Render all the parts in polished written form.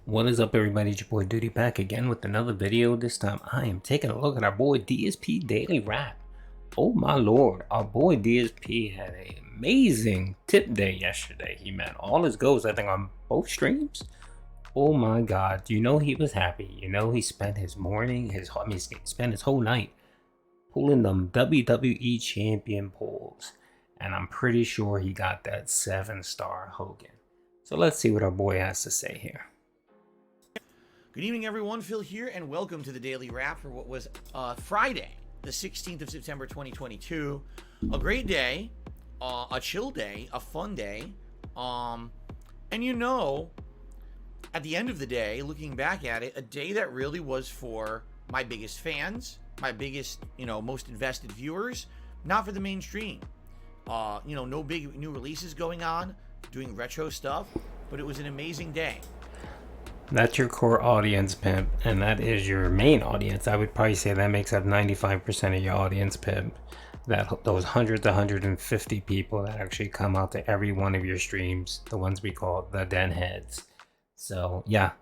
What is up, everybody? It's your boy Duty back again with another video. This time I am taking a look at our boy DSP Daily Wrap. Oh my lord, our boy DSP had an amazing tip day yesterday. He met all his goals, I think, on both streams. Oh my god, you know he was happy. You know he spent his morning, spent his whole night pulling them WWE champion pulls. And I'm pretty sure he got that 7-star Hogan. So let's see what our boy has to say here. Good evening, everyone. Phil here, and welcome to the Daily Wrap for what was Friday, the 16th of September, 2022. A great day, a chill day, a fun day, and you know, at the end of the day, looking back at it, a day that really was for my biggest fans, my biggest, most invested viewers, not for the mainstream. No big new releases going on, doing retro stuff, but it was an amazing day. That's your core audience, Pimp, and that is your main audience. I would probably say that makes up 95% of your audience, Pimp. Those 100 to 150 people that actually come out to every one of your streams, the ones we call the Den Heads. So yeah,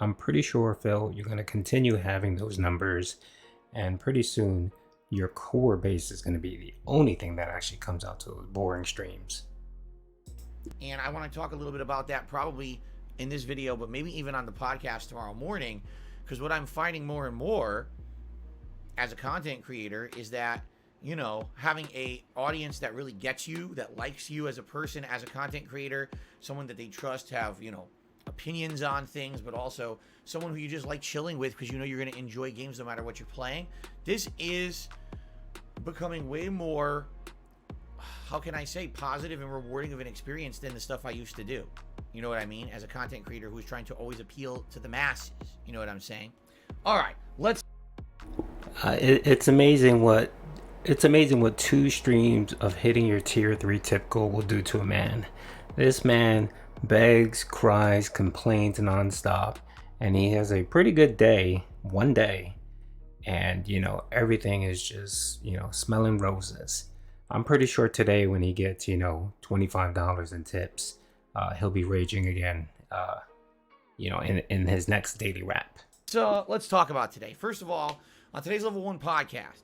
I'm pretty sure, Phil, you're going to continue having those numbers, and pretty soon your core base is going to be the only thing that actually comes out to those boring streams. And I want to talk a little bit about that probably in this video, but maybe even on the podcast tomorrow morning, because what I'm finding more and more as a content creator is that, having a audience that really gets you, that likes you as a person, as a content creator, someone that they trust, have, opinions on things, but also someone who you just like chilling with because you're going to enjoy games no matter what you're playing. This is becoming way more, how can I say, positive and rewarding of an experience than the stuff I used to do. You know what I mean? As a content creator who's trying to always appeal to the masses. You know what I'm saying? All right, let's. It's amazing what 2 streams of hitting your tier 3 tip goal will do to a man. This man begs, cries, complains nonstop, and he has a pretty good day, one day, and everything is just smelling roses. I'm pretty sure today when he gets $25 in tips, he'll be raging again, in his next daily wrap. So let's talk about today. First of all, on today's Level 1 podcast,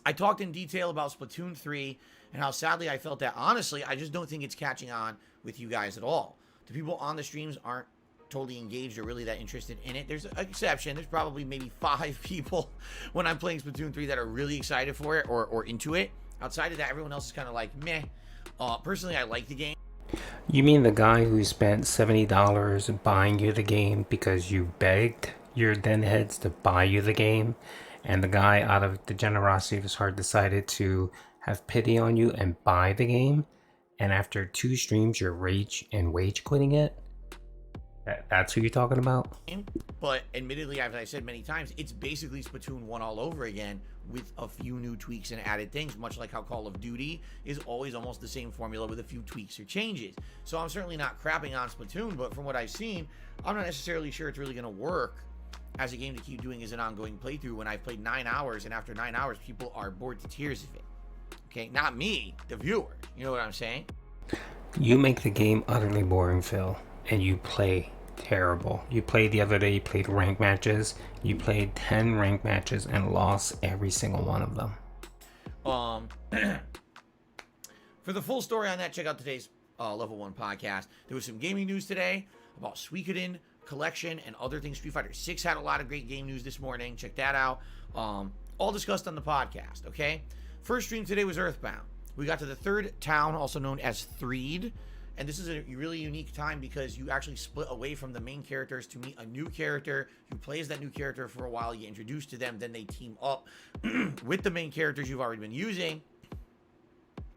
I talked in detail about Splatoon 3 and how sadly I felt that, honestly, I just don't think it's catching on with you guys at all. The people on the streams aren't totally engaged or really that interested in it. There's an exception. There's probably maybe 5 people when I'm playing Splatoon 3 that are really excited for it or into it. Outside of that, everyone else is kind of like, meh. Personally, I like the game. You mean the guy who spent $70 buying you the game because you begged your den heads to buy you the game, and the guy, out of the generosity of his heart, decided to have pity on you and buy the game, and after 2 streams you're rage quitting it? That's who you're talking about? But admittedly, as I said many times, it's basically Splatoon 1 all over again with a few new tweaks and added things, much like how Call of Duty is always almost the same formula with a few tweaks or changes. So I'm certainly not crapping on Splatoon, but from what I've seen, I'm not necessarily sure it's really going to work as a game to keep doing as an ongoing playthrough when I've played 9 hours, and after 9 hours, people are bored to tears of it. Okay, not me, the viewer. You know what I'm saying? You make the game utterly boring, Phil, and you play terrible. You played the other day, you played rank matches. You played 10 rank matches and lost every single one of them. For the full story on that, check out today's Level 1 podcast. There was some gaming news today about Suikoden collection and other things. Street Fighter 6 had a lot of great game news this morning. Check that out. All discussed on the podcast, okay? First stream today was Earthbound. We got to the 3rd town, also known as Threed. And this is a really unique time because you actually split away from the main characters to meet a new character who plays that new character for a while. You get introduced to them, then they team up with the main characters you've already been using.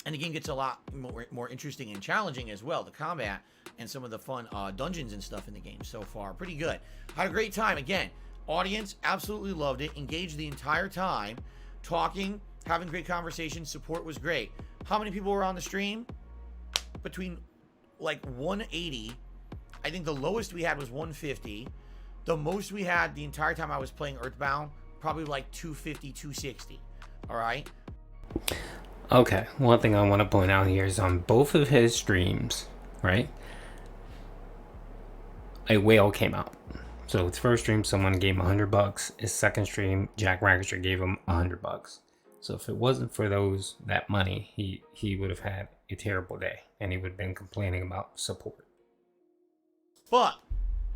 And the game gets a lot more interesting and challenging as well. The combat and some of the fun dungeons and stuff in the game so far. Pretty good. Had a great time. Again, audience absolutely loved it. Engaged the entire time. Talking, having great conversations. Support was great. How many people were on the stream? Between like 180. I think the lowest we had was 150. The most we had the entire time I was playing Earthbound, probably like 250, 260. All right. Okay, one thing I want to point out here is on both of his streams, right? a whale came out. So his first stream, someone gave him $100. His second stream, Jack Rackster gave him $100. So if it wasn't for that money, he would have had a terrible day, and he would have been complaining about support. But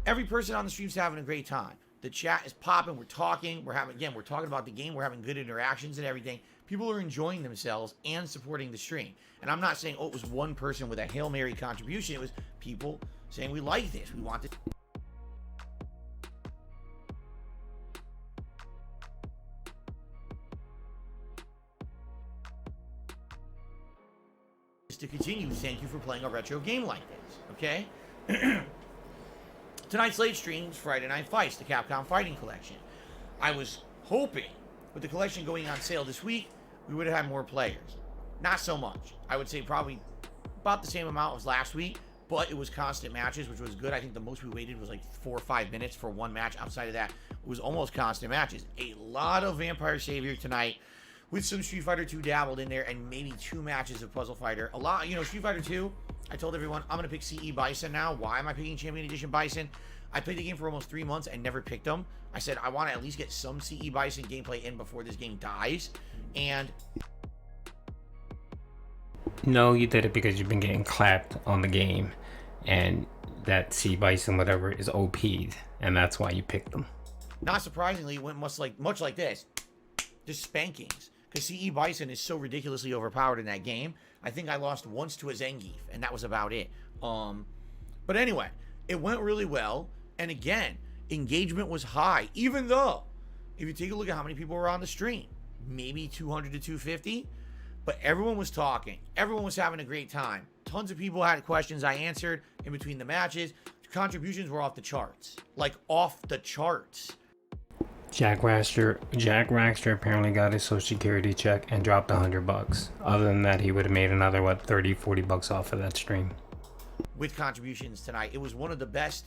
every person on the stream's having a great time. The chat is popping. We're talking. We're talking about the game. We're having good interactions and everything. People are enjoying themselves and supporting the stream. And I'm not saying, oh, it was one person with a Hail Mary contribution. It was people saying, we like this. We want this to continue. Thank you for playing a retro game like this. Okay? Tonight's late streams, Friday Night Fights, the Capcom Fighting Collection. I was hoping, with the collection going on sale this week, we would have had more players. Not so much. I would say probably about the same amount as last week, but it was constant matches, which was good. I think the most we waited was like 4 or 5 minutes for one match. Outside of that, it was almost constant matches. A lot of Vampire Savior tonight, with some Street Fighter 2 dabbled in there, and maybe 2 matches of Puzzle Fighter. A lot, Street Fighter 2, I told everyone, I'm going to pick CE Bison now. Why am I picking Champion Edition Bison? I played the game for almost 3 months and never picked them. I said, I want to at least get some CE Bison gameplay in before this game dies. And No, you did it because you've been getting clapped on the game, and that CE Bison whatever is OP'd, and that's why you picked them. not surprisingly, it went much like this. Just spankings. Because CE Bison is so ridiculously overpowered in that game. I think I lost once to a Zangief, and that was about it. But anyway, it went really well. And again, engagement was high. Even though, if you take a look at how many people were on the stream, maybe 200 to 250. But everyone was talking. Everyone was having a great time. Tons of people had questions I answered in between the matches. Contributions were off the charts. Like, off the charts. Jack Rackster apparently got his social security check and dropped $100. Other than that, he would have made another, $30-40 off of that stream. With contributions tonight. It was one of the best,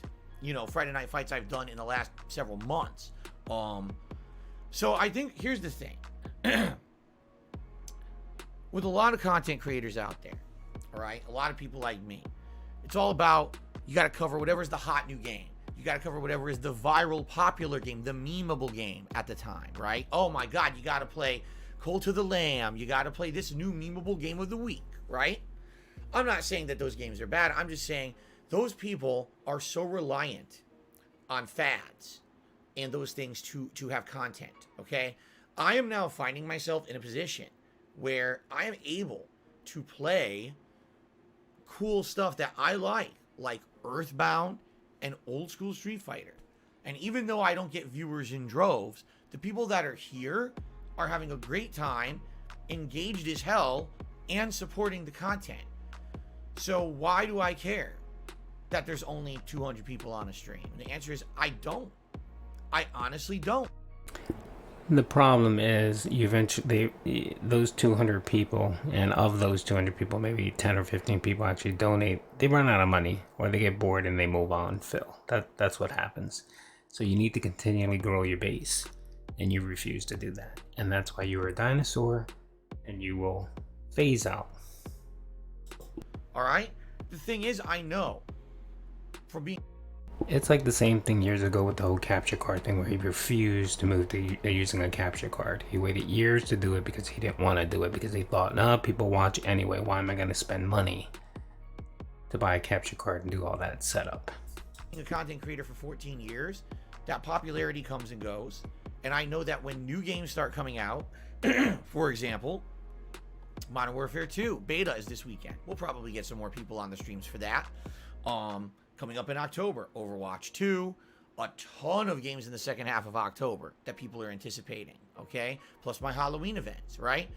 Friday Night Fights I've done in the last several months. So I think, here's the thing. With a lot of content creators out there, all right? A lot of people like me. It's all about, you got to cover whatever's the hot new game. You got to cover whatever is the viral popular game, the memeable game at the time, right? Oh my God, you got to play Cult of the Lamb. You got to play this new memeable game of the week, right? I'm not saying that those games are bad. I'm just saying those people are so reliant on fads and those things to have content, okay? I am now finding myself in a position where I am able to play cool stuff that I like Earthbound and old school Street Fighter. And even though I don't get viewers in droves, the people that are here are having a great time, engaged as hell, and supporting the content. So why do I care that there's only 200 people on a stream? And the answer is I don't. I honestly don't. The problem is those 200 people, and of those 200 people, maybe 10 or 15 people actually donate. They run out of money, or they get bored and they move on, Phil. That's what happens. So you need to continually grow your base, and you refuse to do that. And that's why you're a dinosaur, and you will phase out. All right? The thing is, I know from being... It's like the same thing years ago with the whole capture card thing, where he refused to move to using a capture card. He waited years to do it because he didn't want to do it, because he thought, no, people watch anyway. Why am I going to spend money to buy a capture card and do all that setup? Being a content creator for 14 years, that popularity comes and goes. And I know that when new games start coming out, for example, Modern Warfare 2 beta is this weekend. We'll probably get some more people on the streams for that. Coming up in October, Overwatch 2, a ton of games in the second half of October that people are anticipating, okay? Plus my Halloween events, right?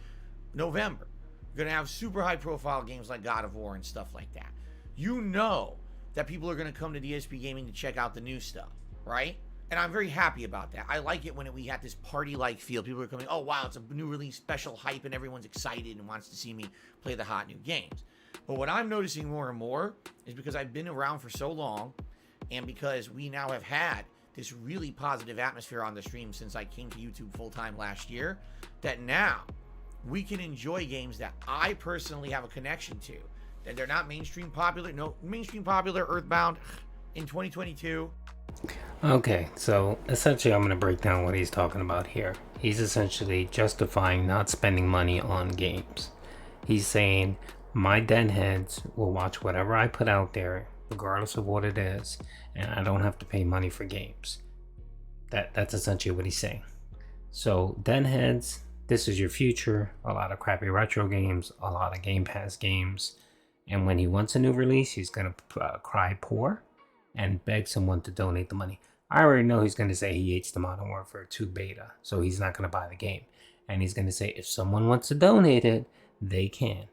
November, you're going to have super high profile games like God of War and stuff like that. You know that people are going to come to DSP Gaming to check out the new stuff, right? And I'm very happy about that. I like it when we had this party-like feel. People are coming, oh wow, it's a new release, special hype, and everyone's excited and wants to see me play the hot new games. But what I'm noticing more and more is because I've been around for so long, and because we now have had this really positive atmosphere on the stream since I came to YouTube full-time last year, that now we can enjoy games that I personally have a connection to. That they're not mainstream popular. No, mainstream popular, Earthbound, in 2022. Okay, so essentially I'm going to break down what he's talking about here. He's essentially justifying not spending money on games. He's saying my deadheads will watch whatever I put out there, regardless of what it is, and I don't have to pay money for games. That's essentially what he's saying. So deadheads, this is your future. A lot of crappy retro games, a lot of Game Pass games, and when he wants a new release, he's gonna cry poor and beg someone to donate the money. I already know he's gonna say he hates the Modern Warfare 2 beta, so he's not gonna buy the game. And he's gonna say if someone wants to donate it, they can.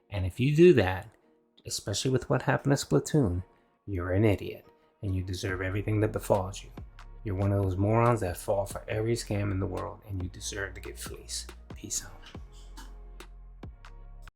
And if you do that, especially with what happened to Splatoon, you're an idiot and you deserve everything that befalls you. You're one of those morons that fall for every scam in the world and you deserve to get fleeced. Peace out.